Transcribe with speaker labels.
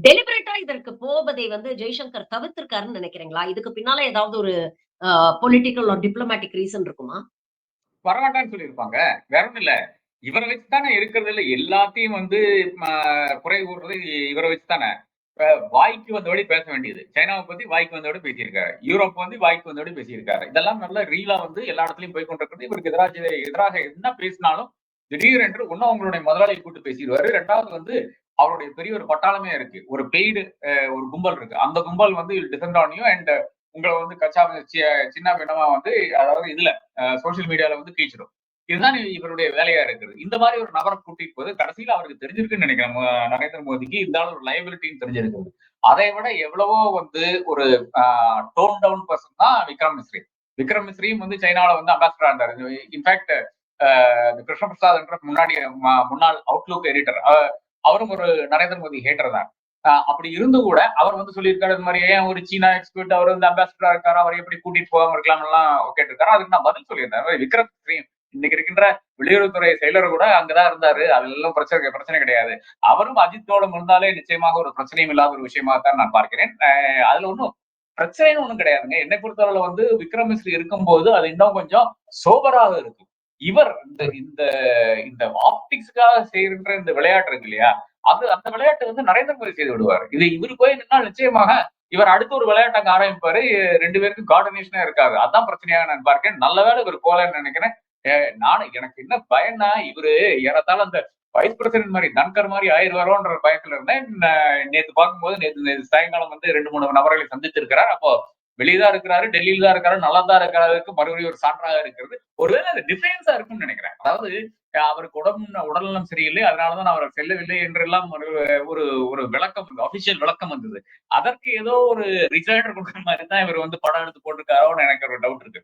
Speaker 1: டெலிபரேட்டா இதற்கு போவதை வந்து ஜெய்சங்கர் தவிர்த்திருக்காருன்னு நினைக்கிறீங்களா? இதுக்கு பின்னால ஏதாவது ஒரு பொலிட்டிக்கல் ஆர் டிப்ளோமேட்டிக் ரீசன் இருக்குமா?
Speaker 2: வரமாட்டான்னு சொல்லியிருப்பாங்க. வேற ஒண்ணும் இல்ல. இவர வச்சு தானே இருக்கிறதுல எல்லாத்தையும் வந்து ம குறை கூறுறது இவர வச்சு தானே. இப்ப வாய்க்கு வந்தபடி பேச வேண்டியது. சைனாவ பத்தி வாய்க்கு வந்தபடி பேசியிருக்காரு. யூரோப் வந்து வாய்க்கு வந்தபடி பேசியிருக்காரு. இதெல்லாம் நல்ல ரீலா வந்து எல்லா இடத்துலயும் போய் கொண்டிருக்கிறது. இவருக்கு எதிராக என்ன பேசினாலும் திடீரென்று ஒண்ணு அவங்களுடைய முதலாளியை கூப்பிட்டு பேசிருவாரு. 2வது வந்து அவருடைய பெரிய ஒரு பட்டாளமே இருக்கு. ஒரு பெய்டு ஒரு கும்பல் இருக்கு. அந்த கும்பல் வந்து டிபெண்ட் ஆன் யூ அண்ட் உங்கள வந்து சின்ன பின்னமா வந்து அதாவது இதுல சோசியல் மீடியால வந்து கீழ்ச்சிடும். இதுதான் இவருடைய வேலையா இருக்குது. இந்த மாதிரி ஒரு நபரை கூட்டிட்டு போது கடைசியில அவருக்கு தெரிஞ்சிருக்குன்னு நினைக்கிறேன். நரேந்திர மோடிக்கு இந்த ஒரு லைபிலிட்டின்னு தெரிஞ்சிருக்குது. அதை விட எவ்வளவோ வந்து ஒரு டோன் டவுன் பர்சன் தான் விக்ரம் மிஸ்ரி. விக்ரம் மிஸ்ரியும் வந்து சைனால வந்து அம்பாசிடரா இருந்தாரு. இன்ஃபேக்ட் கிருஷ்ண பிரசாத் என்ற முன்னாள் அவுட்லுக் எடிட்டர் அவரும் ஒரு நரேந்திர மோடி ஹேட்டர் தான். அப்படி இருந்து கூட அவர் வந்து சொல்லியிருக்காரு இந்த மாதிரி ஏன் ஒரு சீனா எக்ஸ்பர்ட் அவர் வந்து அம்பாசிடரா இருக்காரு அவர் எப்படி கூட்டிட்டு போகாம இருக்கலாம் எல்லாம் கேட்டிருக்காரு. அதுக்கு நான் பதில் சொல்லியிருந்தேன். விக்ரம் மிஸ்ரியும் இன்னைக்கு இருக்கின்ற வெளியுறவுத்துறை செயலர் கூட அங்கதான் இருந்தாரு. அதெல்லாம் பிரச்சனை கிடையாது. அவரும் அஜித்தோட இருந்தாலே நிச்சயமாக ஒரு பிரச்சனையும் இல்லாத ஒரு விஷயமா தான் நான் பார்க்கிறேன். அதுல ஒன்றும் பிரச்சனைன்னு ஒண்ணும் கிடையாதுங்க. என்னை பொறுத்தவரை வந்து விக்ரம் மிஸ்ரி இருக்கும்போது அது இன்னும் கொஞ்சம் சோபராக இருக்கும். இவர் இந்த இந்த இந்த ஆப்டிக்ஸ்க்காக செய்கின்ற இந்த விளையாட்டு இருக்கு இல்லையா, அந்த விளையாட்டு வந்து நரேந்திர மோடி செய்து விடுவார். இது இவர் போய் நின்னா நிச்சயமாக இவர் அடுத்த ஒரு விளையாட்டு அங்க ஆரம்பிப்பாரு. 2 பேருக்கும் கோஆர்டினேஷனே இருக்காது. அதான் பிரச்சனையாக நான் பார்க்கிறேன். நல்ல வேளை இவர் போலன்னு நினைக்கிறேன். நானும் எனக்கு என்ன பயன்னா இவரு ஏறத்தாழ அந்த வைஸ் பிரசிடென்ட் மாதிரி தன்கர் மாதிரி ஆயிடுவாரோன்ற பயத்துல இருந்தேன். நேத்து பார்க்கும்போது நேத்து சாயங்காலம் வந்து 2, 3 நபர்களை சந்தித்திருக்கிறார். அப்போ வெளியதான் இருக்கிறாரு, டெல்லியில தான் இருக்காரு, நல்லா தான் இருக்கிறதுக்கு மறுபடியும் ஒரு சான்றாக இருக்கிறது. ஒருவேளை அது டிஃபரன்ஸா இருக்கும்னு நினைக்கிறேன். அதாவது அவருக்கு உடல்நலம் சரியில்லை, அதனாலதான் அவர் செல்லவில்லை என்றெல்லாம் ஒரு ஒரு ஒரு விளக்கம் அபிஷியல் விளக்கம் வந்தது. அதற்கு ஏதோ ஒரு ரிசைடர் கொடுக்குற மாதிரி தான் இவர் வந்து படம் எடுத்து போட்டிருக்காரோன்னு எனக்கு ஒரு டவுட் இருக்கு.